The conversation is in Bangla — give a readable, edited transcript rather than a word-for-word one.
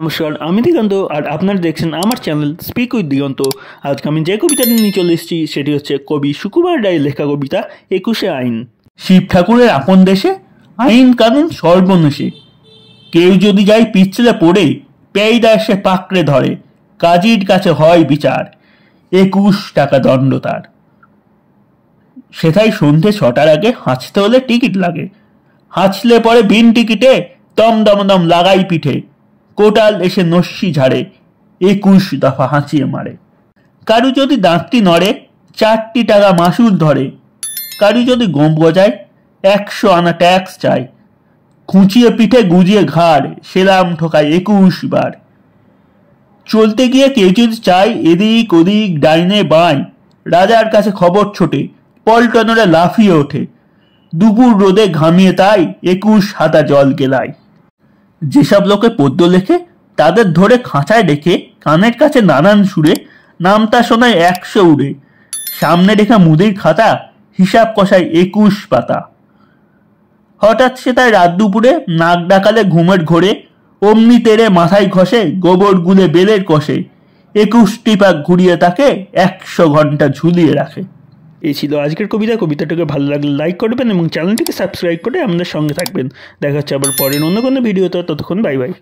নমস্কার, আমি দিগন্ত আর আপনারা দেখছেন আমার চ্যানেল স্পিক উইথ দিগন্ত। আজকে আমি যে কবিতাটি নিয়ে চলে এসেছি সেটি হচ্ছে কবি সুকুমার রায়ের লেখা কবিতা ২১শে আইন। শিব ঠাকুরের আপন দেশে আইন কানুন সর্বনেশে, কেউ যদি যায় পিছলে পড়ে পেয়দা এসে পাকড়ে ধরে, কাজীর কাছে হয় বিচার, ২১ টাকা দণ্ড তার। সেটাই সন্ধে ৬টার আগে হাঁচতে হলে টিকিট লাগে, হাঁচলে পরে বিন টিকিটে দম দমদম লাগাই পিঠে, কোটাল এসে নস্যি ঝাড়ে, ২১ দফা হাঁচিয়ে মারে। কারু যদি দাঁতটি নড়ে ৪টি টাকা মাসুল ধরে, কারু যদি গোঁপ গজায় ১০০ আনা ট্যাক্স চায়, খুঁচিয়ে পিঠে গুজিয়ে ঘাড় সেলাম ঠোকায় ২১ বার। চলতে গিয়ে কেউ যদি চায় এদিক ওদিক ডাইনে বাঁয়, রাজার কাছে খবর ছোটে, পল্টনরে লাফিয়ে ওঠে, দুপুর রোদে ঘামিয়ে তাই ২১ হাতা জল গেলায়। যেসব লোকে পদ্য লেখে তাদের ধরে খাঁচায় রেখে কানের কাছে নানান সুরে নামতা শোনায় ১০০ উড়ে, সামনে রেখা মুদির খাতা হিসাব কষায় ২১ পাতা। হঠাৎ সে তাই রাত দুপুরে নাক ডাকালে ঘুমের ঘোরে, অমনি তেড়ে মাথায় ঘষে গোবর গুলে বেলের কষে, ২১টি পাক ঘুরিয়ে তাকে ১০০ ঘন্টা ঝুলিয়ে রাখে। এই ছিল আজকের কবিতা। কবিতাটাকে ভালো লাগলে লাইক করবেন এবং চ্যানেলটিকে সাবস্ক্রাইব করে আমাদের সঙ্গে থাকবেন। দেখা হচ্ছে আবার পরের অন্য কোনো ভিডিওতে। ততক্ষণ বাই বাই।